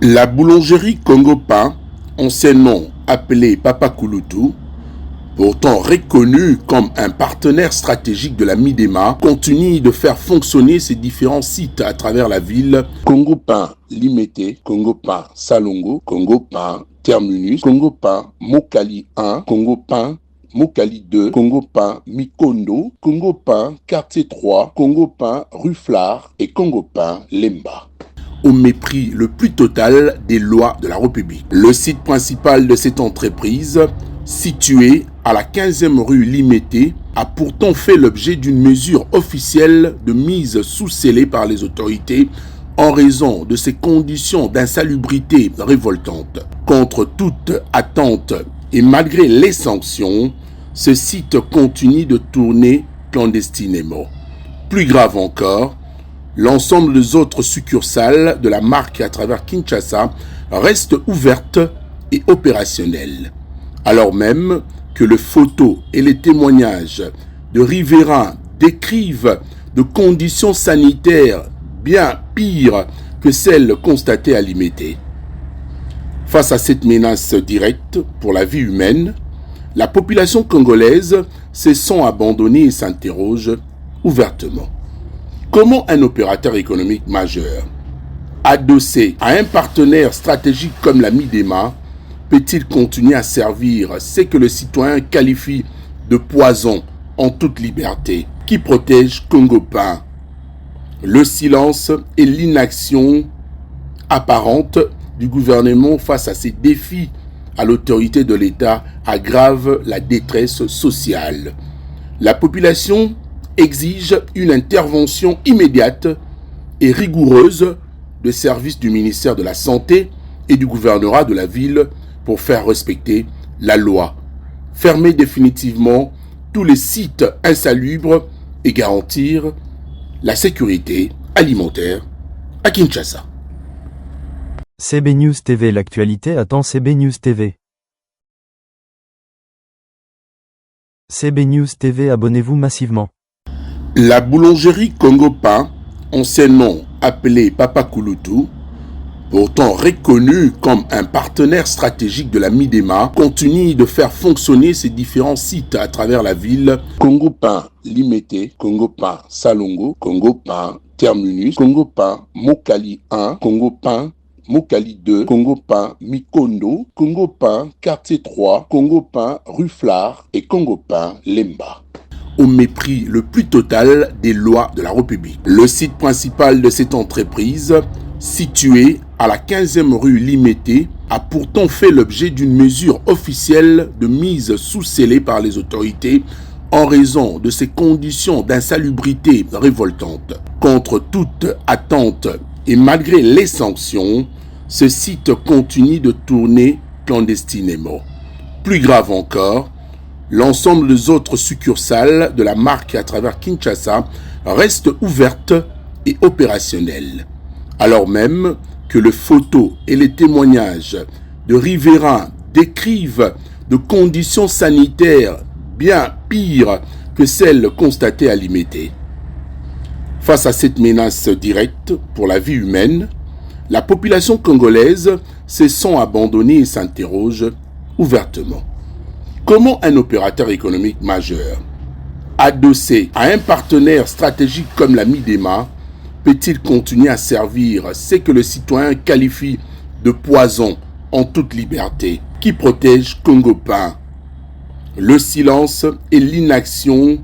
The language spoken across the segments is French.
La boulangerie Congo Pain, anciennement appelée Papa Kulutu, pourtant reconnue comme un partenaire stratégique de la Midema, continue de faire fonctionner ses différents sites à travers la ville. Congo Pain Limité, Congo Pain Salongo, Congo Pain Terminus, Congo Pain Mokali 1, Congo Pain Mokali 2, Congo Pain Mikondo, Congo Pain Quartier 3, Congo Pain Rue Flard et Congo Pain Lemba. Au mépris le plus total des lois de la République. Le site principal de cette entreprise, situé à la 15e rue Limité, a pourtant fait l'objet d'une mesure officielle de mise sous scellé par les autorités en raison de ses conditions d'insalubrité révoltantes. Contre toute attente et malgré les sanctions, ce site continue de tourner clandestinement. Plus grave encore, l'ensemble des autres succursales de la marque à travers Kinshasa restent ouvertes et opérationnelles, alors même que les photos et les témoignages de riverains décrivent de conditions sanitaires bien pires que celles constatées à Limité. Face à cette menace directe pour la vie humaine, la population congolaise se sent abandonnée et s'interroge ouvertement. Comment un opérateur économique majeur, adossé à un partenaire stratégique comme la Midema, peut-il continuer à servir ce que le citoyen qualifie de poison en toute liberté, qui protège Congo Pain? Le silence et l'inaction apparente du gouvernement face à ces défis à l'autorité de l'État aggravent la détresse sociale. La population exige une intervention immédiate et rigoureuse des services du ministère de la Santé et du gouvernorat de la ville pour faire respecter la loi, fermer définitivement tous les sites insalubres et garantir la sécurité alimentaire à Kinshasa. CB News TV. L'actualité attend CB News TV. CB News TV, abonnez-vous massivement. La boulangerie Congo Pain, anciennement appelée Papa Kulutu, pourtant reconnue comme un partenaire stratégique de la Midema, continue de faire fonctionner ses différents sites à travers la ville. Congo Pain Limité, Congo Pain Salongo, Congo Pain Terminus, Congo Pain Mokali 1, Congo Pain Mokali 2, Congo Pain Mikondo, Congo Pain Quartier 3, Congo Pain Rue Flard et Congo Pain Lemba. Au mépris le plus total des lois de la République. Le site principal de cette entreprise, situé à la 15e rue Limité, a pourtant fait l'objet d'une mesure officielle de mise sous scellé par les autorités en raison de ses conditions d'insalubrité révoltantes. Contre toute attente et malgré les sanctions, ce site continue de tourner clandestinement. Plus grave encore, l'ensemble des autres succursales de la marque à travers Kinshasa restent ouvertes et opérationnelles, alors même que les photos et les témoignages de riverains décrivent de conditions sanitaires bien pires que celles constatées à Limité. Face à cette menace directe pour la vie humaine, la population congolaise se sent abandonnée et s'interroge ouvertement. Comment un opérateur économique majeur, adossé à un partenaire stratégique comme la Midema, peut-il continuer à servir ce que le citoyen qualifie de poison en toute liberté, qui protège Congo Pain? Le silence et l'inaction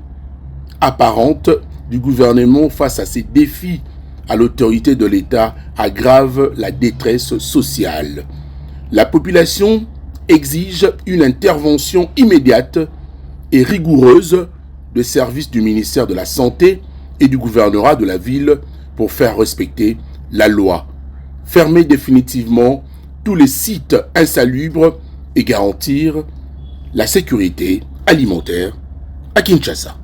apparente du gouvernement face à ces défis à l'autorité de l'État aggravent la détresse sociale. La population exige une intervention immédiate et rigoureuse des services du ministère de la Santé et du gouvernorat de la ville pour faire respecter la loi, fermer définitivement tous les sites insalubres et garantir la sécurité alimentaire à Kinshasa.